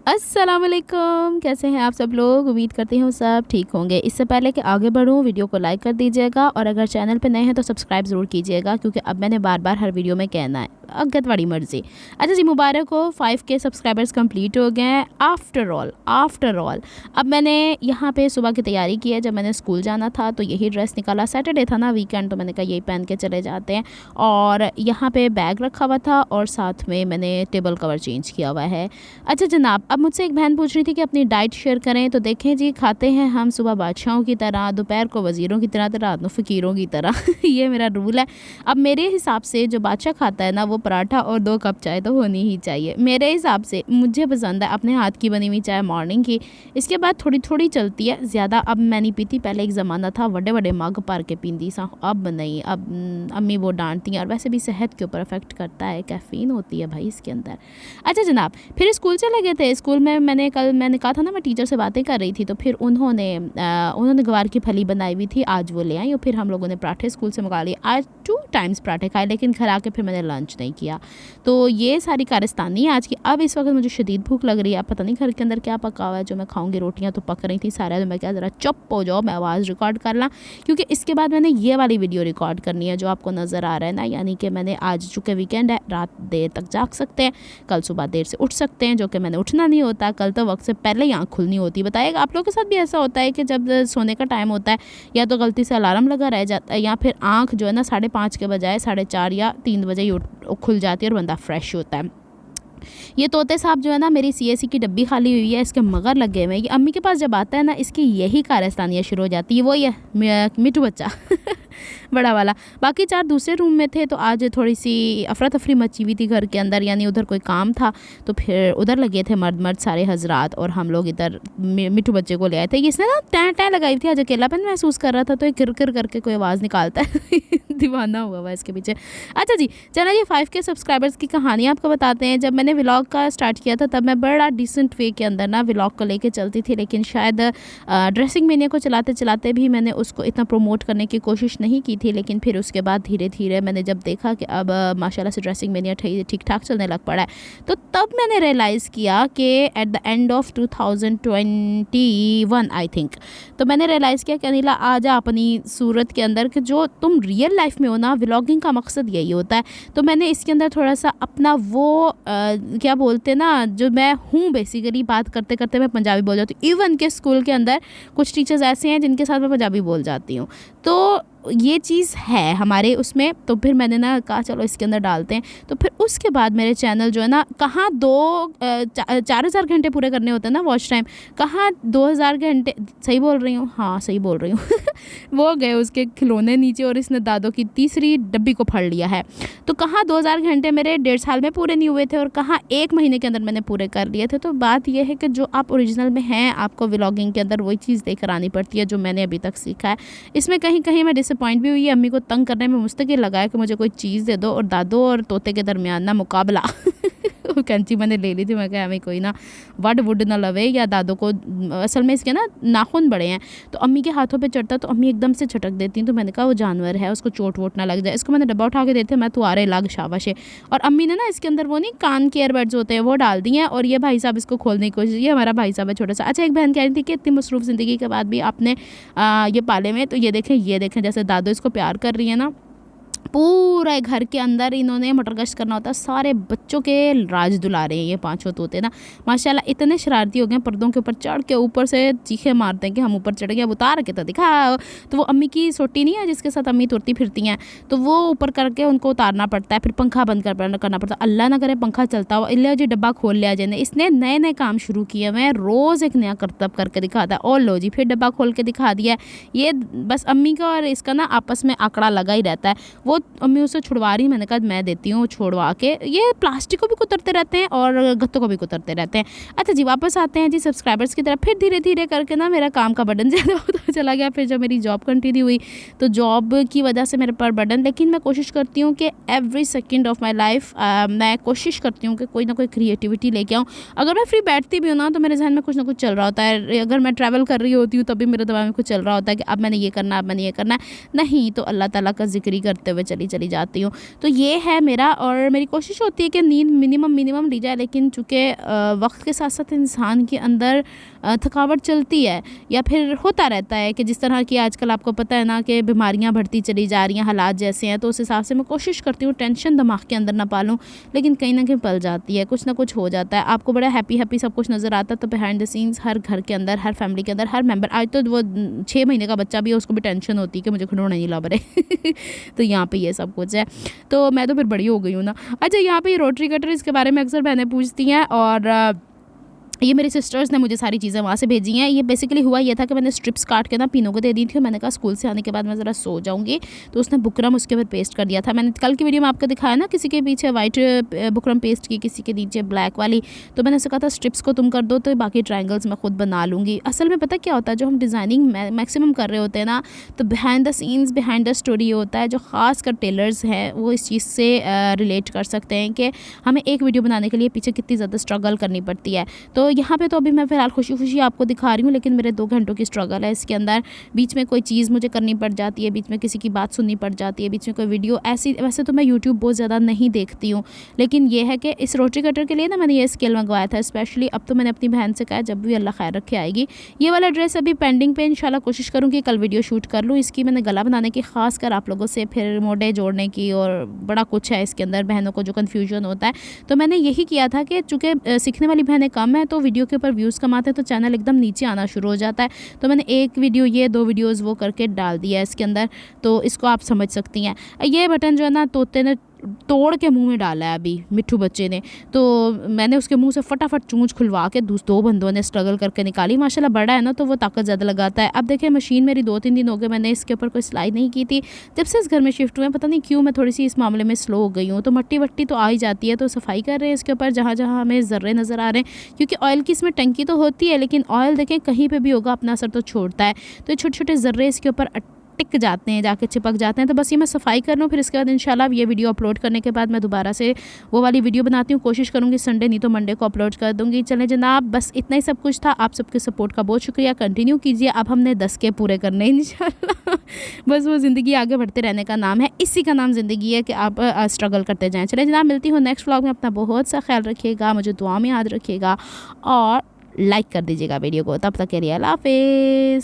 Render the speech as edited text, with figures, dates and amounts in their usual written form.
अस्सलाम वालेकुम, कैसे हैं आप सब लोग। उम्मीद करती हूँ सब ठीक होंगे। इससे पहले कि आगे बढ़ूँ, वीडियो को लाइक कर दीजिएगा और अगर चैनल पे नए हैं तो सब्सक्राइब ज़रूर कीजिएगा, क्योंकि अब मैंने बार बार हर वीडियो में कहना है, अगत वाली मर्जी। अच्छा जी, मुबारक हो, 5K सब्सक्राइबर्स कंप्लीट हो गए हैं। आफ्टर ऑल अब मैंने यहाँ पे सुबह की तैयारी की है। जब मैंने स्कूल जाना था तो यही ड्रेस निकाला, सैटरडे था ना, वीकेंड, तो मैंने कहा यही पहन के चले जाते हैं। और यहाँ पे बैग रखा हुआ था और साथ में मैंने टेबल कवर चेंज किया हुआ है। अच्छा जनाब, अब मुझसे एक बहन पूछ रही थी कि अपनी डाइट शेयर करें, तो देखें जी, खाते हैं हम सुबह बादशाहों की तरह, दोपहर को वज़ीरों की तरह, तो रात को फ़कीरों की तरह ये मेरा रूल है। अब मेरे हिसाब से जो बादशाह खाता है ना, वो पराठा और 2 कप चाय तो होनी ही चाहिए मेरे हिसाब से। मुझे पसंद है अपने हाथ की बनी हुई चाय मॉर्निंग की, इसके बाद थोड़ी थोड़ी चलती है, ज़्यादा अब मैं नहीं पीती। पहले एक ज़माना था बड़े बड़े मग भर के पींदी सा, अब नहीं। अब अम्मी वो डांटती हैं, और वैसे भी सेहत के ऊपर अफेक्ट करता है, कैफ़ीन होती है भाई इसके अंदर। अच्छा जनाब, फिर स्कूल चले गए थे। स्कूल में मैंने कहा था ना, मैं टीचर से बातें कर रही थी, तो फिर उन्होंने गवार की फली बनाई हुई थी, आज वो ले आई और फिर हम लोगों ने पराठे स्कूल से मंगा लिए। आज 2 टाइम्स पराठे खाए, लेकिन घर आके फिर मैंने लंच नहीं किया। तो ये सारी कारस्तानी है आज की। अब इस वक्त मुझे शदीद भूख लग रही है। पता नहीं घर के अंदर क्या पका हुआ है जो मैं खाऊंगी। रोटियां तो पक रही थी सारा, तो मैं क्या ज़रा चुप हो जाओ, मैं आवाज़ रिकॉर्ड कर ला, क्योंकि इसके बाद मैंने ये वाली वीडियो रिकॉर्ड करनी है जो आपको नज़र आ रहा है ना। यानी कि मैंने आज, चूँकि वीकेंड है, रात देर तक जाग सकते हैं, कल सुबह देर से उठ सकते हैं, जो कि मैंने उठना नहीं होता। कल तो वक्त से पहले ही आँख खुलनी होती। बताइएगा आप लोगों के साथ भी ऐसा होता है कि जब सोने का टाइम होता है, या तो गलती से अलार्म लगा रह जाता है, या फिर आँख जो है ना 5:30 के बजाय 4:30 या 3 बजे ही खुल जाती है और बंदा फ्रेश होता है। ये तोते साहब जो है ना, मेरी CAC की डब्बी खाली हुई है, इसके मगर लगे हुए हैं। ये अम्मी के पास जब आता है ना, इसकी यही कारस्तानियाँ शुरू हो जाती है। वो ये मिट्टू बच्चा बड़ा वाला। बाकी 4 दूसरे रूम में थे, तो आज थोड़ी सी अफरा तफरी मची हुई थी घर के अंदर, यानी उधर कोई काम था, तो फिर उधर लगे थे मर्द सारे हजरात, और हम लोग इधर मिट्टू बच्चे को ले आए थे। इसने ना टैं टैं लगाई थी, आज अकेलापन महसूस कर रहा था, तो एक किर किर करके कोई आवाज़ निकालता है दीवाना हुआ हुआ इसके पीछे। अच्छा जी, चलो ये 5K सब्सक्राइबर्स की कहानी आपको बताते हैं। जब मैंने व्लॉग का स्टार्ट किया था, तब मैं बड़ा डिसेंट वे के अंदर ना व्लॉग को लेके चलती थी, लेकिन शायद ड्रेसिंग मेनिया को चलाते चलाते भी मैंने उसको इतना प्रमोट करने की कोशिश नहीं की थी। लेकिन फिर उसके बाद धीरे धीरे मैंने जब देखा कि अब माशाल्लाह से ड्रेसिंग मेनिया ठीक ठाक चलने लग पड़ा है, तो तब मैंने रियलाइज़ किया कि at the end of 2021 I think, तो मैंने रियलाइज़ किया कि अनिला, आ जा अपनी सूरत के अंदर, कि जो तुम रियल लाइफ में हो ना, व्लॉगिंग का मकसद यही होता है। तो मैंने इसके अंदर थोड़ा सा अपना वो क्या बोलते हैं ना, जो मैं हूँ बेसिकली, बात करते करते मैं पंजाबी बोल जाती हूँ। इवन के स्कूल के अंदर कुछ टीचर्स ऐसे हैं जिनके साथ मैं पंजाबी बोल जाती हूँ, तो ये चीज़ है हमारे उसमें। तो फिर मैंने ना कहा चलो इसके अंदर डालते हैं। तो फिर उसके बाद मेरे चैनल जो है ना, कहाँ 4,000 घंटे पूरे करने होते हैं ना वॉच टाइम, कहाँ 2,000 घंटे, सही बोल रही हूँ, हाँ सही बोल रही हूँ वो गए उसके खिलौने नीचे, और इसने दादों की तीसरी डब्बी को फड़ लिया है। तो कहाँ 2,000 घंटे मेरे 1.5 साल में पूरे नहीं हुए थे, और कहाँ 1 महीने के अंदर मैंने पूरे कर लिए थे। तो बात यह है कि जो आप ओरिजिनल में हैं, आपको व्लॉगिंग के अंदर वही चीज़ देकर आनी पड़ती है जो मैंने अभी तक सीखा है। इसमें कहीं कहीं मैं डिसअपॉइंट भी हुई है। अम्मी को तंग करने में मुस्तकिल लगाया कि मुझे कोई चीज़ दे दो, और दादो और तोते के दरमियान ना मुकाबला कैंची मैंने ले ली थी। मैं कहा हमें कोई ना वड वुड ना लवे, या दादो को असल में इसके ना नाखून बड़े हैं, तो अम्मी के हाथों पे चढ़ता तो अम्मी एकदम से झटक देती। तो मैंने कहा वो जानवर है, उसको चोट वोट ना लग जाए। इसको मैंने डब्बा उठा के देते, मैं तू आ रहे लाग शाबाश है। और अम्मी ने ना इसके अंदर वो नहीं कान के एयरबड्स होते हैं, वो डाल दिए हैं, और ये भाई साहब इसको खोलने की कोशिश। ये हमारा भाई साहब है छोटा सा। अच्छा, एक बहन कह रही थी कि इतनी मसरूफ़ ज़िंदगी के बाद भी आपने ये पाले में, तो ये देखें जैसे दादो इसको प्यार कर रही है ना, पूरा घर के अंदर इन्होंने मटर गश्त करना होता है। सारे बच्चों के राज दुलारे हैं ये 5 तोते ना, माशाल्लाह इतने शरारती हो गए, पर्दों के ऊपर चढ़ के ऊपर से चीखे मारते हैं कि हम ऊपर चढ़ गए, अब उतार के तो दिखाओ। तो वो अम्मी की सोटी नहीं है जिसके साथ अम्मी तुरती फिरती हैं, तो वो ऊपर करके उनको उतारना पड़ता है, फिर पंखा बंद करना पड़ता है। अल्लाह ना करे पंखा चलता हो, इल्ला जी डब्बा खोल लिया जाए। इसने नए नए काम शुरू किए हुए हैं, रोज़ एक नया करतब करके दिखाता है। और लो जी, फिर डब्बा खोल के दिखा दिया। ये बस अम्मी का और इसका ना आपस में आंकड़ा लगा ही रहता है। वो अम्मी उसे छुड़वा रही, मैंने कहा मैं देती हूँ छुड़वा के। ये प्लास्टिक को भी कुतरते रहते हैं और गत्तों को भी कुतरते रहते हैं। अच्छा जी, वापस आते हैं जी सब्सक्राइबर्स की तरफ। फिर धीरे धीरे करके ना मेरा काम का बर्डन ज़्यादा होता चला गया। फिर जब मेरी जॉब कंटिन्यू हुई, तो जॉब की वजह से मेरे पर बर्डन, लेकिन मैं कोशिश करती हूँ कि every second of my life मैं कोशिश करती हूँ कि कोई ना कोई क्रिएटिविटी लेके आऊँ। अगर मैं फ्री बैठती भी हूँ ना, तो मेरे जहन में कुछ ना कुछ चल रहा होता है। अगर मैं ट्रैवल कर रही होती हूँ, तभी मेरे दिमाग में कुछ चल रहा होता है कि अब मैंने ये करना, अब मैंने ये करना है। नहीं तो अल्लाह ताला का जिक्र ही करते हुए चली जाती हूँ। तो ये है मेरा, और मेरी कोशिश होती है कि नींद मिनिमम ली जाए, लेकिन चूँकि वक्त के साथ साथ इंसान के अंदर थकावट चलती है या फिर होता रहता है कि जिस तरह की आजकल आपको पता है ना कि बीमारियां बढ़ती चली जा रही हैं, हालात जैसे हैं, तो उस हिसाब से मैं कोशिश करती हूँ टेंशन दिमाग के अंदर ना पालूं, लेकिन कहीं ना कहीं पल जाती है, कुछ ना कुछ हो जाता है। आपको बड़ा हैप्पी सब कुछ नज़र आता है, तो बिहाइंड द सीन्स हर घर के अंदर, हर फैमिली के अंदर, हर मेंबर, आज तो वो 6 महीने का बच्चा भी है, उसको भी टेंशन होती है कि मुझे खिलौना नहीं ला रहे तो यहाँ पे ये सब कुछ है। तो मैं तो फिर बड़ी हो गई हूँ ना। अच्छा, यहाँ पे ये रोटरी कटर, इसके बारे में अक्सर बहनें पूछती हैं, और ये मेरी सिस्टर्स ने मुझे सारी चीज़ें वहाँ से भेजी हैं। ये बेसिकली हुआ ये था कि मैंने स्ट्रिप्स काट के ना पीनों को दे दी थी, और मैंने कहा स्कूल से आने के बाद मैं ज़रा सो जाऊँगी, तो उसने बुकरम उसके ऊपर पेस्ट कर दिया था। मैंने कल की वीडियो में आपको दिखाया ना, किसी के पीछे वाइट बुकरम पेस्ट की, किसी के नीचे ब्लैक वाली, तो मैंने उसे कहा था स्ट्रिप्स को तुम कर दो, तो बाकी ट्रायंगल्स मैं खुद बना लूँगी। असल में पता क्या होता है, जो हम डिज़ाइनिंग मैक्सिमम कर रहे होते हैं ना, तो behind the scenes, behind the story होता है, जो ख़ास कर टेलर्स हैं वो इस चीज़ से रिलेट कर सकते हैं कि हमें एक वीडियो बनाने के लिए पीछे कितनी ज़्यादा स्ट्रगल करनी पड़ती है। तो यहाँ पे तो अभी मैं फ़िलहाल खुशी आपको दिखा रही हूँ, लेकिन मेरे 2 घंटों की स्ट्रगल है इसके अंदर। बीच में कोई चीज़ मुझे करनी पड़ जाती है, बीच में किसी की बात सुननी पड़ जाती है, बीच में कोई वीडियो ऐसी। वैसे तो मैं यूट्यूब बहुत ज़्यादा नहीं देखती हूँ, लेकिन ये है कि इस रोटरी कटर के लिए ना मैंने ये स्केल मंगवाया था स्पेशली। अब तो मैंने अपनी बहन से कहा जब भी अल्लाह खैर रखे आएगी। ये वाला ड्रेस अभी पेंडिंग पे, इंशाल्लाह कोशिश करूँगी कल वीडियो शूट कर लूँ इसकी। मैंने गला बनाने की, ख़ास कर आप लोगों से फिर मोड़े जोड़ने की, और बड़ा कुछ है इसके अंदर, बहनों को जो कन्फ्यूजन होता है। तो मैंने यही किया था कि चूँकि सीखने वाली बहनें कम हैं, तो वीडियो के ऊपर व्यूज़ कम आते हैं, तो चैनल एकदम नीचे आना शुरू हो जाता है। तो मैंने एक वीडियो ये, 2 वीडियोज़ वो करके डाल दिया है इसके अंदर, तो इसको आप समझ सकती हैं। ये बटन जो है ना, तोते ने तोड़ के मुंह में डाला है अभी, मिट्ठू बच्चे ने, तो मैंने उसके मुंह से फटाफट चूंच खुलवा के 2 बंदों ने स्ट्रगल करके निकाली। माशाल्लाह बड़ा है ना, तो वो ताकत ज़्यादा लगाता है। अब देखिए, मशीन मेरी 2-3 दिन हो गए, मैंने इसके ऊपर कोई सिलाई नहीं की थी। जब से इस घर में शिफ्ट हुए, पता नहीं क्यों मैं थोड़ी सी इस मामले में स्लो हो गई हूँ। तो मट्टी वट्टी तो आ ही जाती है, तो सफाई कर रहे हैं इसके ऊपर जहाँ जहाँ हमें ज़र्रे नज़र आ रहे हैं, क्योंकि ऑयल की इसमें टंकी तो होती है, लेकिन ऑयल देखें कहीं पर भी होगा अपना असर तो छोड़ता है। तो छोटे छोटे ज़र्रे इसके ऊपर टिक जाते हैं, जाके चिपक जाते हैं। तो बस ये मैं सफाई कर लूँ, फिर इसके बाद इंशाल्लाह ये वीडियो अपलोड करने के बाद मैं दोबारा से वो वाली वीडियो बनाती हूँ। कोशिश करूँगी संडे नहीं तो मंडे को अपलोड कर दूँगी। चलें जनाब, बस इतना ही सब कुछ था। आप सबके सपोर्ट का बहुत शुक्रिया, कंटिन्यू कीजिए। अब हमने 10 के पूरे करने इंशाल्लाह। बस वो ज़िंदगी आगे बढ़ते रहने का नाम है, इसी का नाम ज़िंदगी है कि आप स्ट्रगल करते जाएँ। चलें जनाब, मिलती हूँ नेक्स्ट व्लॉग में। अपना बहुत सा ख्याल रखिएगा, मुझे दुआ में याद रखिएगा, और लाइक कर दीजिएगा वीडियो को। तब तक के लिए अल्लाह हाफ़िज़।